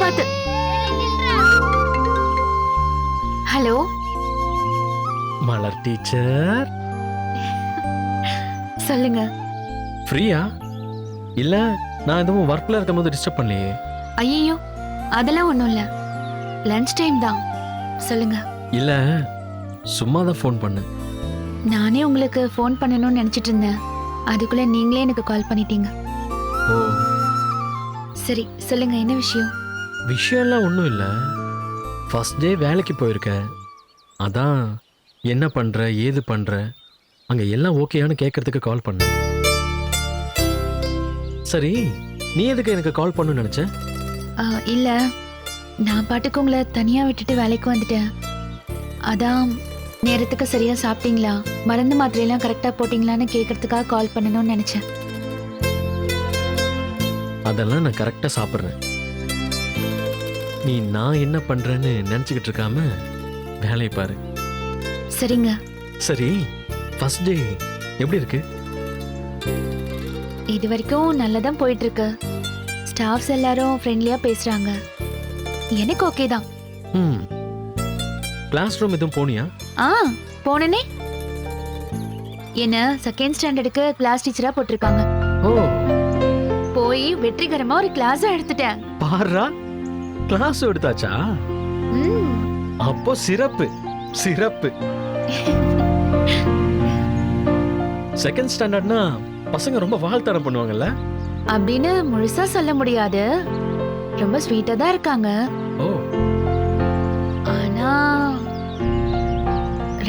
பார்த்து. ஹலோ மலர் டீச்சர், சொல்லுங்க. ஃப்ரீயா? இல்ல நான் எதுவும் ஒர்க்ல இருக்கும்போது டிஸ்டர்ப் பண்ணலையே? ஐயோ அதெல்லாம் ஒண்ணும் இல்ல, லஞ்ச் டைம் தான். சொல்லுங்க. இல்ல சும்மா தான் ஃபோன் பண்ணேன். நானே உங்களுக்கு ஃபோன் பண்ணணும்னு நினைச்சிட்டு இருந்தேன், அதுக்குள்ள நீங்களே எனக்கு கால் பண்ணிட்டீங்க. ஓ, சரி சொல்லுங்க, என்ன விஷயம்? விஷயம்லாம் ஒன்றும் இல்லை. ஃபர்ஸ்ட் டே வேலைக்கு போயிருக்கேன். அதான் என்ன பண்ற ஏது பண்ற அங்க எல்லாம் ஓகேயான்னு கேட்கறதுக்கு கால் பண்ணேன். சரி, நீ எதுக்கு எனக்கு கால் பண்ணணும்னு நினைச்ச? இல்ல, நான் பாட்டுக்கு உங்களை தனியா விட்டுட்டு வேலைக்கு வந்துட்டேன். அதான் நேரத்துக்கு சரியா சாப்பிட்டீங்களா, மருந்து மாத்திரையெல்லாம் கரெக்டா போட்டீங்களான்னு கேட்கறதுக்காக கால் பண்ணணும்னு நினைச்சேன். அதெல்லாம் நான் கரெக்டா சாப்பிட்றேன். நீ நான் என்ன பண்றேன்னு நினைச்சுக்கிட்டு இருக்காம வேலையை பாரு. சரிங்க. சரி, ஃபர்ஸ்ட் டே எப்படி இருக்கு? இது வரைக்கும் நல்லதான் போயிட்டு இருக்கு. ஸ்டாஃப்ஸ் எல்லாரும் ஃப்ரெண்ட்லியா பேசுறாங்க. எனக்கு ஓகே தான். ம், கிளாஸ் ரூம் எதுவும் போனியா? போனனே. என்ன செகண்ட் ஸ்டாண்டர்டுக்கு கிளாஸ் டீச்சரா போட்டிருக்காங்க. ஓ, போய் வெற்றிகரமா ஒரு கிளாஸ் எடுத்துட்டேன். பாருடா, கிளாஸ் எடுத்தாச்சா? ம். அப்போ சிறப்பு சிறப்பு. செகண்ட் ஸ்டாண்டர்ட்னா பசங்க ரொம்ப வாழ்த்தனம் பண்ணுவாங்கல்ல? அப்படின்னு முழுசா சொல்ல முடியாது, ரொம்ப ஸ்வீட்டா தான் இருக்காங்க. ஓ, ஆனா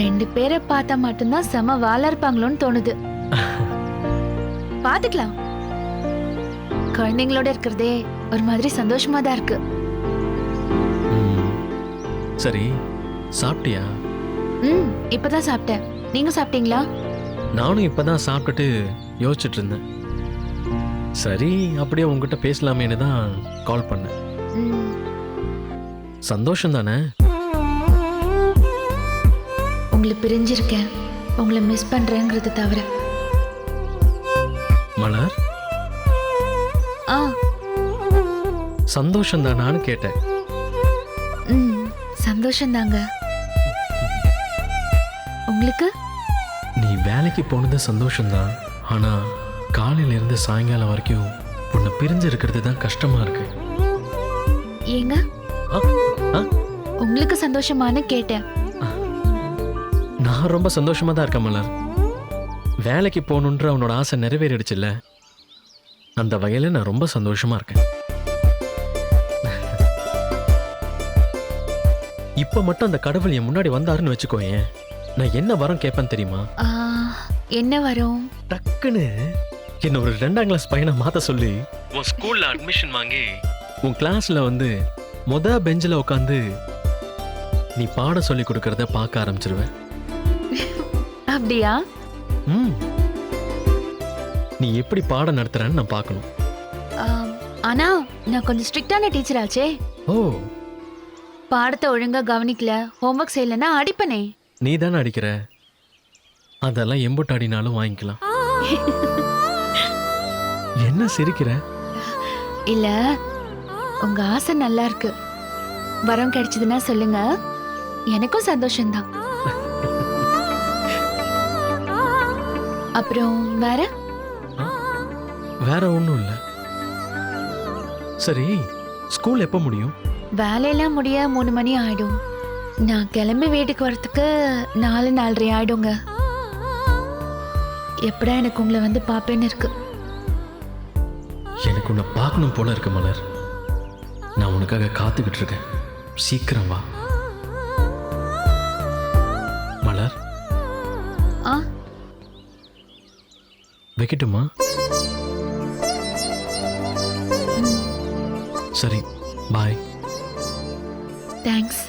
2 பேரை பார்த்தா மட்டும்தான் செம வாழ இருப்பாங்களோன்னு தோணுது. பாத்துக்கலாம். குழந்தைங்களோட இருக்கிறதே ஒரு மாதிரி சந்தோஷமா தான் இருக்கு. ம், சரி, சாப்பிட்டியா? இப்பதான் சாப்பிட்டேன். நீங்க சாப்பிட்டீங்களா? நானும் இப்பதான் சாப்பிட்டுட்டு யோசிச்சுட்டு இருந்தேன். சரி, அப்படியே உங்ககிட்ட பேசலாமேன்னு தான் கால் பண்ணேன். ம். சந்தோஷம் தானே? உங்களை பிரிஞ்சிருக்கேன், உங்களை மிஸ் பண்றேங்கிறது தவிர. மலர், ஆ சந்தோஷம் தானான்னு கேட்டேன். சந்தோஷம் தாங்க. உங்களுக்கு? நீ வேலைக்கு போனது சந்தோஷம்தான். ஆனா காலையில இருந்து சாயங்காலம் வரைக்கும் உன்னை பிரிஞ்சு இருக்கிறது தான் கஷ்டமா இருக்கு. ஏங்க, ஆ, ஆ, உங்களுக்கு சந்தோஷமானு கேட்டேன். நான் ரொம்ப சந்தோஷமா தான் இருக்கேன் மலர். வேலைக்கு போகணுன்ற உன்னோட ஆசை நிறைவேறிடுச்சுல்ல, அந்த வகையில நான் ரொம்ப சந்தோஷமா இருக்கேன். இப்ப மட்டும் அந்த கடவுள் என் முன்னாடி வந்தாருன்னு வச்சுக்கோயேன், நான் என்ன வரம் கேட்பேன் தெரியுமா? என்ன வரும்? டக்குன்னு என்ன ஒரு 2ஆம் கிளாஸ் பையனை மாத்த சொல்லி உன் ஸ்கூல்ல அட்மிஷன் வாங்கி உன் கிளாஸ்ல வந்து பெஞ்சில் உட்காந்து நீ பாடம் சொல்லி கொடுக்கறத பார்க்க ஆரம்பிச்சிருவேன். அப்படியா? நீ எப்படி பாடம் நடத்துறன்னு நான் பார்க்கணும். ஆனா நான் கொஞ்சம் ஸ்ட்ரிக்டான டீச்சர் ஆச்சே. ஓ, பாடத்தை ஒழுங்கா கவனிக்கல, ஹோம்ஒர்க் செய்யலன்னா அடிப்பனே. நீ தானே அடிக்கிற, அதெல்லாம் எம்புட்டு அடினாலும் வாங்கிக்கலாம். என்ன சிரிக்கிற? இல்ல, உங்க ஆசை நல்லா இருக்கு. வரம் கிடைச்சதுன்னா சொல்லுங்க, எனக்கும் சந்தோஷம்தான். அப்புறம் வேற? வேற ஒண்ணும் இல்ல. சரி, ஸ்கூல் எப்ப முடியும்? வேலையெல்லாம் முடிய 3 மணி ஆயிடும். நான் கிளம்பி வீட்டுக்கு வரத்துக்கு 4:30 ஆயிடுங்க. எப்படா எனக்கு உங்களை வந்து பாப்பேன்னு இருக்கு. எனக்கு உன்னை பார்க்கணும் போல இருக்கு மலர். நான் உனக்காக காத்துக்கிட்டு இருக்கேன். சீக்கிரம் வா மலர். வைக்கட்டுமா? சரி, பாய். தேங்க்ஸ்.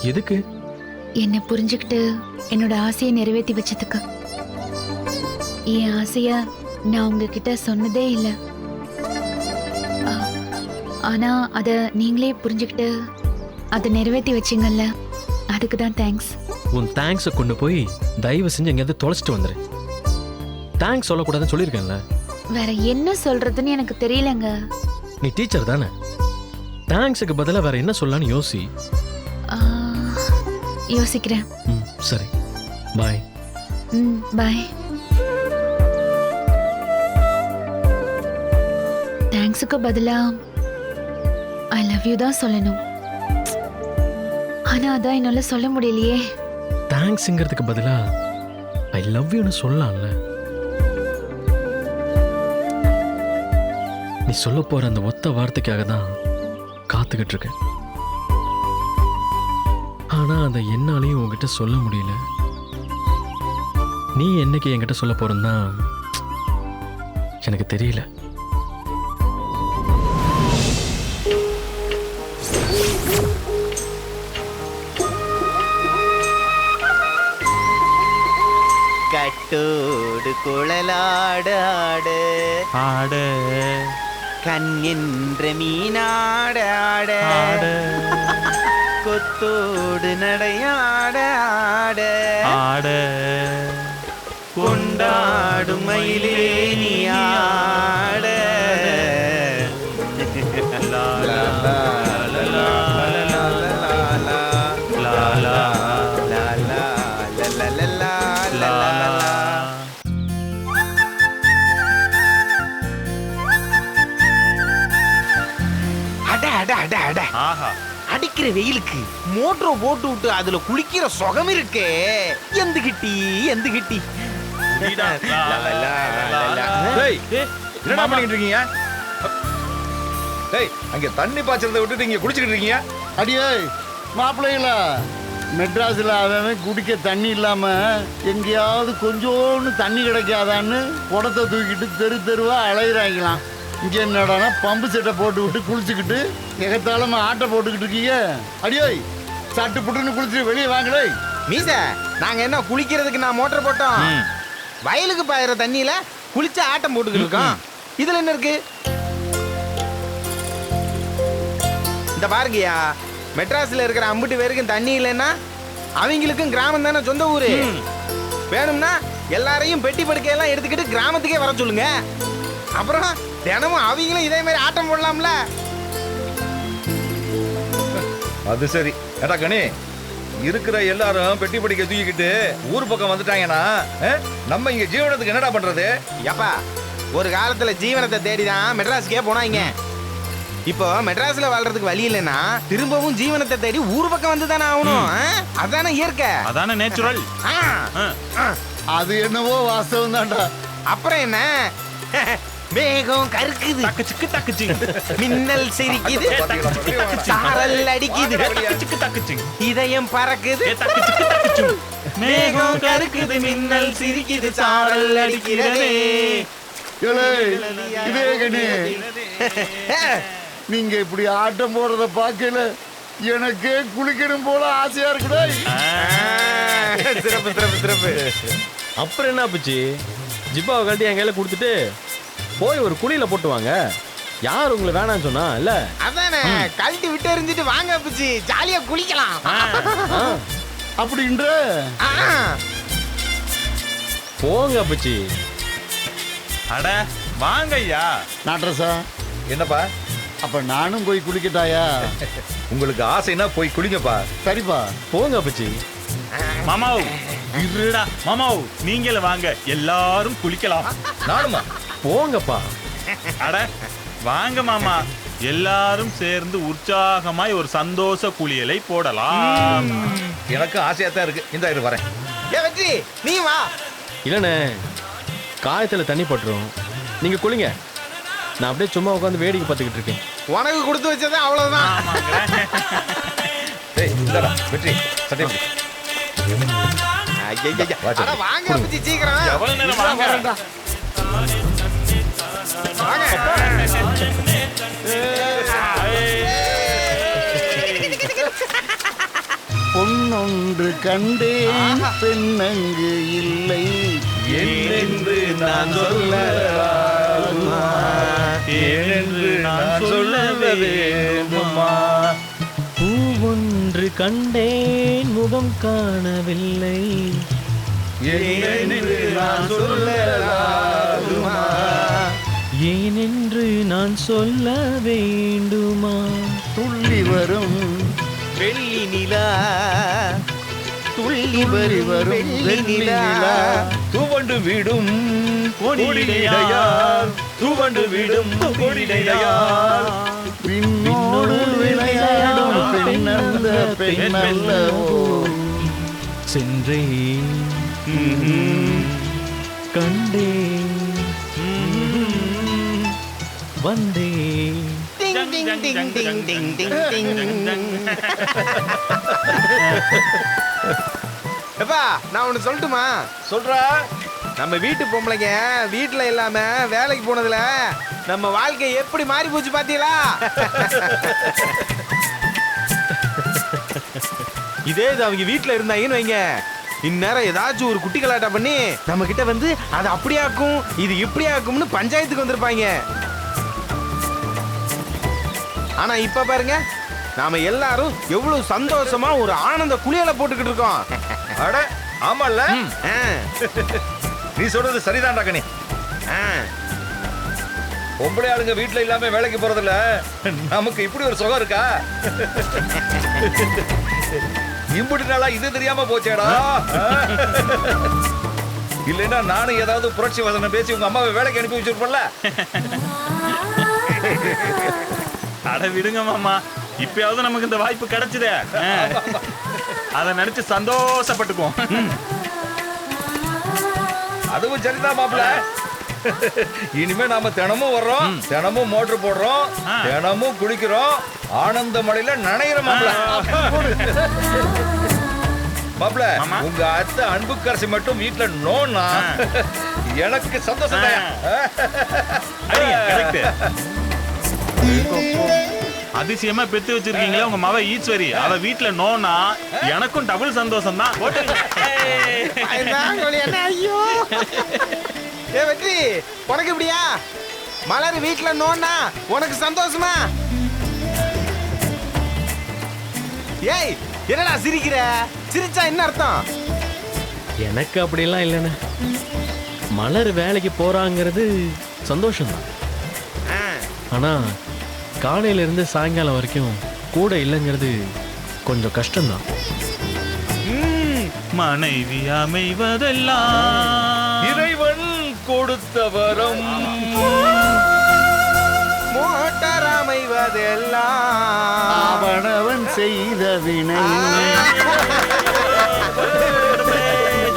எதுக்கு? என்னை புரிஞ்சுக்கிட்டு என்னோட ஆசையை நிறைவேற்றி வச்சதுக்கு. என் ஆசைய நான் உங்ககிட்ட சொன்னதே இல்லை. ஆனா அதை நீங்களே புரிஞ்சுக்கிட்டு அதை நிறைவேற்றி வச்சிங்கல்ல, அதுக்கு தான் தேங்க்ஸ். உன் தேங்க்ஸை கொண்டு போய் தயவு செஞ்சு எங்கேயாவது தொலைச்சிட்டு வந்துரு. தேங்க்ஸ் சொல்லக்கூடாதுன்னு சொல்லியிருக்கேன்ல. வேற என்ன சொல்றதுன்னு எனக்கு தெரியலங்க. நீ டீச்சர் தானே, தேங்க்ஸுக்கு பதிலாக வேற என்ன சொல்லலாம்னு யோசி. ஆ, யோசிக்கிறேன். சரி, பாய். பாய். தேங்க்ஸுக்கு பதிலா ஐ லவ் யூ தான் சொல்லணும். ஆனா அதான் என்னால சொல்ல முடியலையே. தேங்க்ஸுங்கிறதுக்கு பதிலா ஐ லவ் யூன்னு சொல்லலாம்ல. நீ சொல்ல போற அந்த ஒத்த வார்த்தைக்காக தான் காத்துக்கிட்டு இருக்கேன். ஆனா அதை என்னாலையும் உங்ககிட்ட சொல்ல முடியல. நீ என்னைக்கு என்கிட்ட சொல்ல போறன்னா எனக்கு தெரியல. கட்டோடு குழலாடு ஆடு ஆடு கண் என்ற மீனாட ஆட கொத்தோடு நடையாட ஆட ஆடு கொண்டாடும் மயிலே நீ ஆட லா லா லா லா அடிக்கிற வெயிலுக்கு மோட்டரை போட்டு விட்டு அதுல குளிக்கிற சுகம் இருக்கே. எந்த கிட்டி எந்த கிட்டி என்ன பண்ணிட்டு இருக்கீங்க? அங்க தண்ணி பாய்ச்சறதை விட்டுட்டு இங்க குடிச்சிட்டு இருக்கீங்க. அடியே மாப்பிள்ளைங்களா, மெட்ராஸில் அவன் குடிக்க தண்ணி இல்லாமல் எங்கேயாவது கொஞ்சோன்னு தண்ணி கிடைக்காதான்னு குடத்தை தூக்கிட்டு தெரு தெருவாக அலையிறாங்களாம். இங்கே என்னடானா பம்பு செட்டை போட்டு விட்டு குளிச்சுக்கிட்டு எகத்தாலும் ஆட்டை போட்டுக்கிட்டு இருக்கீங்க. அடியோய் சட்டு புட்டுன்னு குளிச்சுட்டு வெளியே வாங்களே. மீச, நாங்க என்ன குளிக்கிறதுக்கு நான் மோட்டர் போட்டோம்? வயலுக்கு பாயிற தண்ணியில குளிச்ச ஆட்டம் போட்டுக்கிட்டு இருக்கோம். இதுல என்ன இருக்கு? இந்த பாருங்கயா, மெட்ராஸ்ல இருக்கிற அம்புட்டு பேருக்கும் தண்ணி இல்லைன்னா அவங்களுக்கும் கிராமம் தானே சொந்த ஊரு. வேணும்னா எல்லாரையும் பெட்டி படுக்கையெல்லாம் எடுத்துக்கிட்டு கிராமத்துக்கே வர சொல்லுங்க. அப்புறம் தினமும் அவங்களும் இதே மாதிரி ஆட்டம் போடலாம்ல. அது சரி. ஏடா கணி, இருக்கிற எல்லாரும் பெட்டி படிக்க தூக்கிக்கிட்டு ஊர் பக்கம் வந்துட்டாங்கன்னா நம்ம இங்க ஜீவனத்துக்கு என்னடா பண்றது? எப்பா, ஒரு காலத்துல ஜீவனத்தை தேடிதான் மெட்ராஸ்க்கே போனாங்க. இப்போ மெட்ராஸ்ல வாழ்றதுக்கு வழி இல்லைன்னா திரும்பவும் ஜீவனத்தை தேடி ஊர் பக்கம் வந்து தானே ஆகணும். அதானே இயற்கை, அதானே நேச்சுரல். அது என்னவோ வாஸ்தவம் தான்டா. அப்புறம் என்ன, மேகம் கருக்குது, தக்குச்சிக்கு தக்குச்சி, மின்னல் சிரிக்குது, சாரல் அடிக்குது, தக்குச்சிக்கு தக்குச்சி, இதயம் பறக்குது, தக்குச்சிக்கு தக்குச்சி, மேகம் கருக்குது, மின்னல் சிரிக்குது, சாரல் அடிக்கிறது. இதே கணி, நீங்க இப்படி ஆட்டம் போறத பார்க்கல எனக்கு குளிக்கணும் போல ஆசையா இருக்குடா. சிறப்பு சிறப்பு சிறப்பு. அப்புறம் என்ன பிச்சு, ஜிப்பாவை கழட்டி என் கையில கொடுத்துட்டு போய் ஒரு குழியில போட்டுவாங்க. யார் உங்களை வேணான்னு சொன்னா? இல்ல அதானே, கழட்டி விட்டு எறிஞ்சிட்டு வாங்க பிச்சு, ஜாலியா குளிக்கலாம் அப்படின்ற. போங்க பிச்சு. அட வாங்க ஐயா. நாட்ரஸா, என்னப்பா? அப்ப நானும் போய் குளிக்கட்டாயா? உங்களுக்கு ஆசைன்னா போய் குளிங்கப்பா. சரிப்பா, போங்க பிச்சு. மாமாவு இருடா, மாமாவு நீங்கள வாங்க, எல்லாரும் குளிக்கலாம். நானுமா? போங்கப்பா. அட வாங்க மாமா, எல்லாரும் சேர்ந்து உற்சாகமாய் ஒரு சந்தோஷ குளியலை போடலாம். எனக்கு ஆசையா தான் இருக்கு. இந்த இரு வரேன். வெற்றி, நீ வா. இல்லண்ணே, காயத்துல தண்ணி பட்டுரும், நீங்க குளிங்க. நான் அப்படியே சும்மா உட்காந்து வேடிக்கை பார்த்துக்கிட்டு இருக்கேன். உனக்கு கொடுத்து வச்சது அவ்வளவுதான். வெற்றி சட்டை வாங்க பிச்சு, சீக்கிரம் எவ்வளவு நேரம் வாங்க? பொன்னொன்று கண்டேன் பெண்ணங்கு இல்லை என்று நான் சொல்லலாகுமா? என்று நான் சொல்ல வேண்டுமா? பூவொன்று கண்டேன் முகம் காணவில்லை, என்று நான் சொல்லலாகுமா? ஏனென்று நான் சொல்ல வேண்டுமா? துள்ளி வரும் வெள்ளி நிலா துள்ளி வரும் வெள்ளி நிலா தூவண்டு விடும் கொடியிடையால் தூவண்டு விடும் கொடியிடையால் விண்ணோடு விளையாடும் பெண்ணல்ல பெண்ணல்லவோ சென்றே கண்டே வந்தே டிங் டிங் டிங் டிங் டிங் டிங் டிங். எப்பா நான் ஒன்னு சொல்லட்டுமா? சொல்றா. நம்ம வீட்டு பொம்பளைங்க வீட்டுல இல்லாம வேலைக்கு போனதுல நம்ம வாழ்க்கை எப்படி மாறி போச்சு பாத்தீங்களா? இதே இது அவங்க வீட்டுல இருந்தாங்கன்னு வைங்க, இந்நேரம் ஏதாச்சும் ஒரு குட்டி கலாட்டா பண்ணி நம்ம கிட்ட வந்து அது அப்படியாக்கும் இது இப்படியாக்கும்னு பஞ்சாயத்துக்கு வந்திருப்பாங்க. ஆனா இப்ப பாருங்க, நாம எல்லாரும் எவ்வளவு சந்தோஷமா ஒரு ஆனந்த குளியல போட்டுக்கிட்டு இருக்கோம். அட ஆமால்ல, ஆ, நீ சொல்றது சரிதான்டா கனி. ஆ. பொம்பளை ஆளுங்க வீட்டுல இல்லாம வேலைக்கு போறதுல நமக்கு இப்படி ஒரு சுகம் இருக்கா? இம்புட்டு நாளா இது தெரியாம போச்சேடா. இல்லைன்னா நானும் ஏதாவது புரட்சி வசனம் பேசி உங்க அம்மாவை வேலைக்கு அனுப்பி வச்சிருப்பேன்ல. அட விடுங்க மாமா, இப்பயாவது நமக்கு இந்த வாய்ப்பு கிடைச்சதே, அதை நினைச்சு சந்தோஷப்பட்டுக்குவோம். அதுவும் சரிதான் மாப்பிள்ள. இனிமே நாம தினமும் வர்றோம், தினமும் மோட்டர் போடுறோம், தினமும் குளிக்கிறோம், ஆனந்த மழையில நனையிற மாப்பிள்ள. மாப்பிள்ள, உங்க அத்தை அன்புக்கரசி மட்டும் வீட்டுல நோன்னா எனக்கு சந்தோஷம். அதிசயமா பெத்து வச்சிருக்கீங்களே உங்க மவ ஈஸ்வரி, அவ வீட்டுல நோனா எனக்கும் டபுள் சந்தோஷம் தான். என்ன ஐயோ, ஏ வெற்றி, உனக்கு இப்படியா? மலர் வீட்டுல நோன்னா உனக்கு சந்தோஷமா? ஏய், என்னடா சிரிக்கிற? சிரிச்சா என்ன அர்த்தம்? எனக்கு அப்படிலாம் இல்லைண்ணே. மலர் வேலைக்கு போறாங்கிறது சந்தோஷம்தான். ஆனா காலையில இருந்து சாயங்காலம் வரைக்கும் கூட இல்லைங்கிறது கொஞ்சம் கஷ்டம்தான். மனைவி அமைவதெல்லாம் இறைவன் கொடுத்த வரம், மோட்டார் அமைவதெல்லாம் அவனவன் செய்த வினை.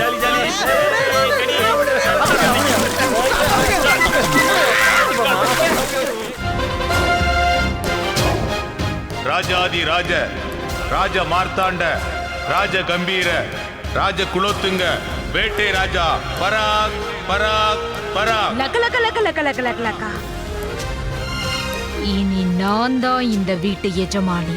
Jolly jolly. ராஜாதி ராஜ ராஜ மார்த்தாண்ட ராஜ கம்பீர ராஜ குலோத்துங்க வேட்டை ராஜா பராக் பராக் பராக். லக்க லக்க லக்க லக்க லக்க லக்க லக்கா. இனி நான் தான் இந்த வீட்டு எஜமானி.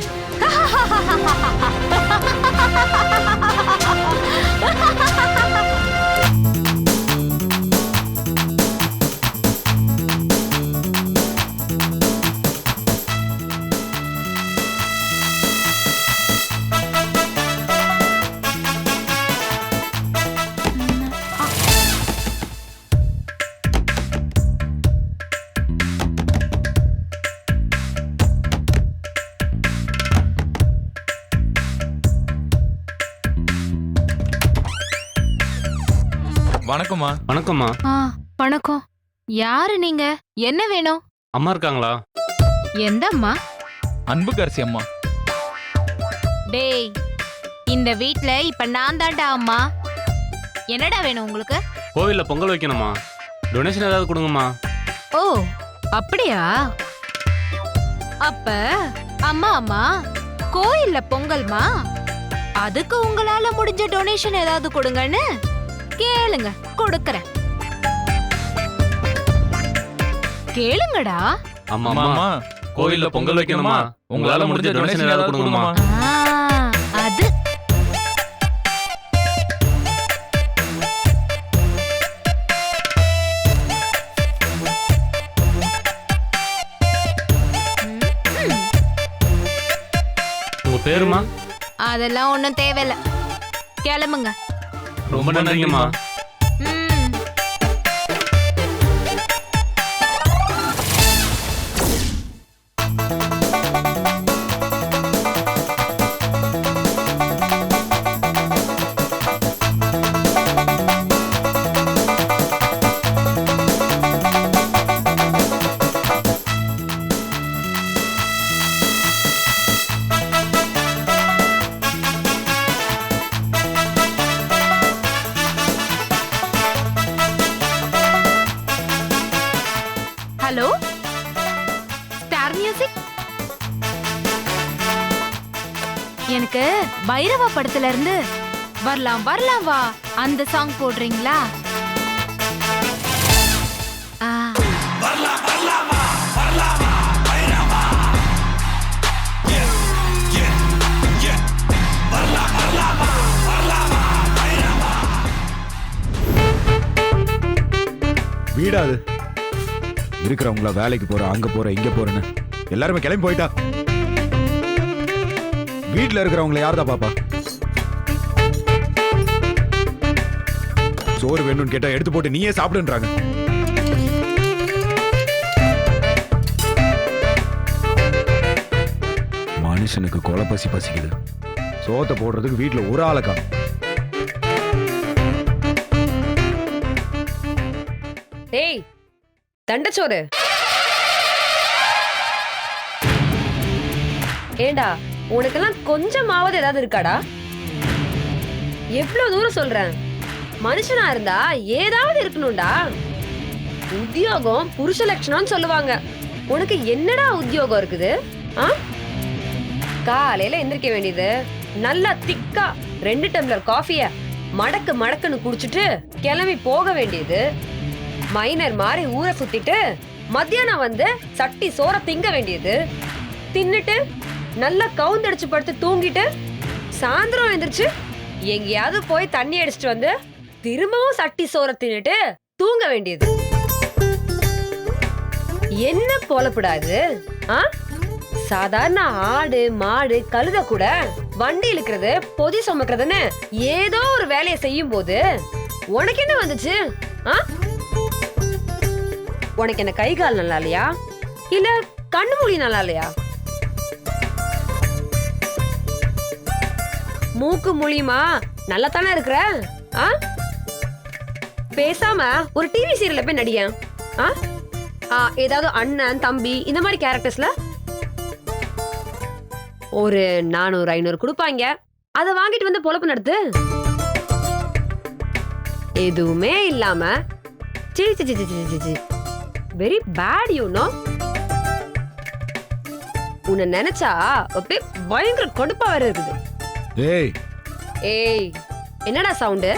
வணக்கம்மா. வணக்கம்மா. வணக்கம். யாரு நீங்க? என்ன வேணும்? அம்மா இருக்காங்களா? எந்த அம்மா? அன்புக்கரசி அம்மா. டேய், இந்த வீட்ல இப்ப நான் தான்டா அம்மா. என்னடா வேணும் உங்களுக்கு? கோவில்ல பொங்கல் வைக்கணுமா, டொனேஷன் ஏதாவது கொடுங்கம்மா. ஓ, அப்படியா? அப்ப அம்மா அம்மா கோயில்ல பொங்கல்மா, அதுக்கு உங்களால முடிஞ்ச டொனேஷன் ஏதாவது கொடுங்கன்னு கேளுங்க, கொடுக்கறேன். கேளுங்கடா. அம்மா அம்மா கோவில்ல பொங்கல் வைக்கணுமா, உங்களால முடிஞ்ச டொனேஷன் ஏதாவது கொடுங்கம்மா. அது உங்க பேருமா? அதெல்லாம் ஒண்ணும் தேவையில்ல, கிளம்புங்க. ரொம்ப நன்றிங்கம்மா. ம். எனக்கு பைரவா படத்துல இருந்து வரலாம் வரலாம் வா அந்த சாங் போடுறீங்களா? ஆ. வீடாது இருக்கிறவங்கள வேலைக்கு போற அங்க போற இங்க போறேன்னு எல்லாருமே கிளம்பி போயிட்டா. வீட்டுல இருக்கிறவங்கள யார்தான் பாப்பா? சோறு வேணும்னு கேட்டா எடுத்து போட்டு நீயே சாப்பிடுன்றாங்க. மனுஷனுக்கு கொலை பசி பசிக்குது, சோத்தை போடுறதுக்கு வீட்டுல ஒரு ஆளை காணும். டேய் தண்டச்சோறு, ஏண்டா உனக்கெல்லாம் கொஞ்சமாவது ஏதாவது இருக்காடா? எவ்வளவு தூரம் சொல்றேன், மனுஷனா இருந்தா ஏதாவது இருக்கணும்டா. உத்தியோகம் புருஷ லட்சணம்னு சொல்லுவாங்க. உனக்கு என்னடா உத்தியோகம் இருக்குது? காலையில எந்திரிக்க வேண்டியது, நல்லா திக்கா 2 டம்ளர் காஃபிய மடக்கு மடக்குன்னு குடிச்சிட்டு கிளம்பி போக வேண்டியது. மைனர் மாதிரி ஊரை சுத்திட்டு மத்தியானம் வந்து சட்டி சோற திங்க வேண்டியது. தின்னுட்டு நல்லா கவுந்தடிச்சு படுத்து தூங்கிட்டு சாயந்தரம் எந்திரிச்சு எங்கேயாவது போய் தண்ணி அடிச்சிட்டு வந்து திரும்பவும் சட்டி சோற தின்னுட்டு தூங்க வேண்டியது. என்ன பொழப்படாது? சாதாரண ஆடு மாடு கழுத கூட வண்டி இழுக்கிறது பொதி சுமக்கிறதுன்னு ஏதோ ஒரு வேலையை செய்யும் போது உனக்கு என்ன வந்துச்சு? உனக்கு என்ன கை கால் நல்லா இல்லையா, இல்ல கண்ணு மூடி நல்லா இல்லையா? மூக்கு மூலியமா நல்லா தானே இருக்கிற. பேசாம ஒரு டிவி சீரியல்ல போய் நடிக. ஏதாவது அண்ணன் தம்பி இந்த மாதிரி கேரக்டர்ஸ்ல ஒரு 400-500 கொடுப்பாங்க, அதை வாங்கிட்டு வந்து பொழப்பு நடத்து. எதுவுமே இல்லாம வெரி பேட் யூ நோ. உன்னை நினைச்சா அப்படியே பயங்கர கடுப்பா வேற இருக்குது. ஏய் என்னடா சவுண்டு?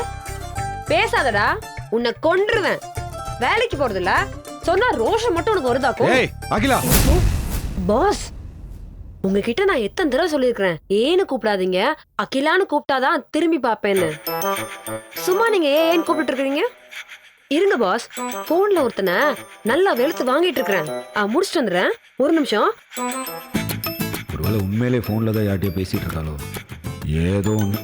பேசாதடா, உன்னை கொன்றுவேன். வேலைக்கு போறது இல்ல சொன்னா ரோஷம் மட்டும் உனக்கு வருதாக்கும். அகிலா பாஸ், உங்ககிட்ட நான் எத்தனை தடவை சொல்லிருக்கிறேன், ஏன்னு கூப்பிடாதீங்க, அகிலான்னு கூப்பிட்டாதான் திரும்பி பாப்பேன்னு. சும்மா நீங்க ஏன்னு கூப்பிட்டு இருக்கீங்க? இருங்க பாஸ், போன்ல ஒருத்தனை நல்லா வெளுத்து வாங்கிட்டு இருக்கிறேன், முடிச்சுட்டு வந்துடுறேன். ஒரு நிமிஷம். ஒருவேளை உண்மையிலே போன்ல தான் யார்ட்டையோ பேசிட்டு இருக்காளோ? ஏதோ ஒண்ணு,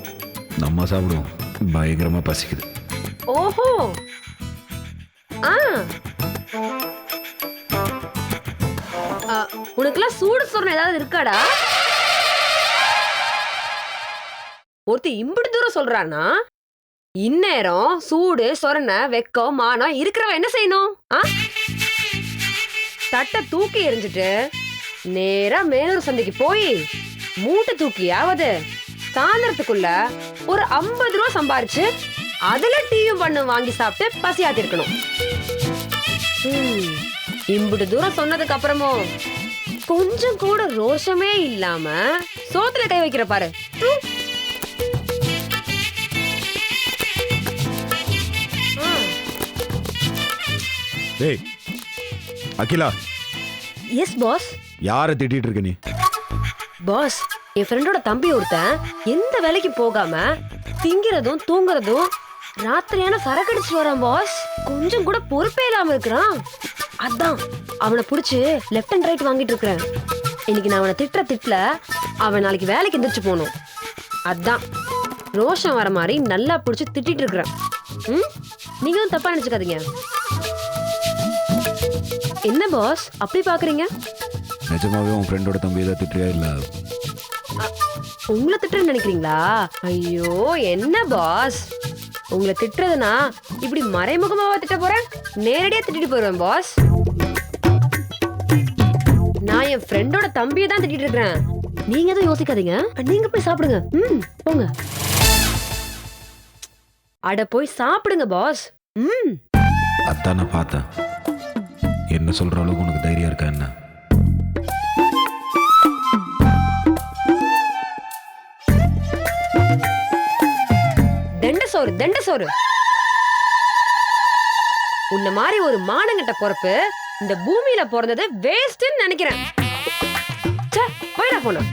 நம்ம சாப்பிடுவோம், பயங்கரமா பசிக்குது. ஓஹோ, உனக்கெல்லாம் சூடு சொன்ன ஏதாவது இருக்காடா? ஒருத்தி இம்புட்டு தூரம் சொல்றானா, இந்நேரம் சூடு சொரண வெக்கம் மானம் இருக்கிறவன் என்ன செய்யணும்? தட்டை தூக்கி எறிஞ்சிட்டு நேரா மேலூர் சந்தைக்கு போய் மூட்டை தூக்கியாவது சாயந்தரத்துக்குள்ள ஒரு 50 ரூபா சம்பாரிச்சு அதுல டீயும் பண்ணு வாங்கி சாப்பிட்டு பசியாத்தி இருக்கணும். இம்புட்டு தூரம் சொன்னதுக்கு அப்புறமும் கொஞ்சம் கூட ரோஷமே இல்லாம சோத்துல கை வைக்கிற பாரு. டேய் அகிலா. S pass. யாரை திட்டிட்டு இருக்க நீ? பாஸ், என் ஃப்ரெண்டோட தம்பி ஒருத்தன் எந்த வேலைக்கு போகாம திங்கிறதும் தூங்குறதும் ராத்திரியான சரக்கடிச்சு வரான் பாஸ். கொஞ்சம் கூட பொறுப்பே இல்லாம இருக்கிறான். அதான் அவனை புடிச்சு லெஃப்ட் அண்ட் ரைட் வாங்கிட்டு இருக்கிறேன். இன்னைக்கு நான் அவனை திட்டுல அவன் நாளைக்கு வேலைக்கு எந்திரிச்சு போகணும். அதான் ரோஷம் வர மாதிரி நல்லா புடிச்சு திட்டிட்டு இருக்கிறேன். நீங்களும் தப்பா நினைச்சுக்காதீங்க. என்ன பாஸ் அப்படி பாக்குறீங்க? நிஜமாவே உன் ஃப்ரெண்டோட தம்பி ஏதாவது திட்டுறியா இல்ல உங்களை திட்டுறேன்னு நினைக்கிறீங்களா? ஐயோ என்ன பாஸ், உங்களை திட்டுறதுனா இப்படி மறைமுகமாவா திட்ட போறேன்? நேரடியா திட்டிட்டு போயிருவேன் பாஸ். நான் என் ஃப்ரெண்டோட தம்பியை தான் திட்டிட்டு இருக்கிறேன். நீங்க எதுவும் யோசிக்காதீங்க, நீங்க போய் சாப்பிடுங்க. போங்க. அட போய் சாப்பிடுங்க பாஸ். அதான் நான் பார்த்தேன். என்ன சொல்ற அளவுக்கு உனக்கு தைரியம் இருக்கா என்ன? சோறு தண்ட சோறு. உன்ன மாதிரி ஒரு மானங்கிட்ட பொறுப்பு இந்த பூமியில பிறந்தது வேஸ்ட்ன்னு நினைக்கிறேன். போயிடா போன.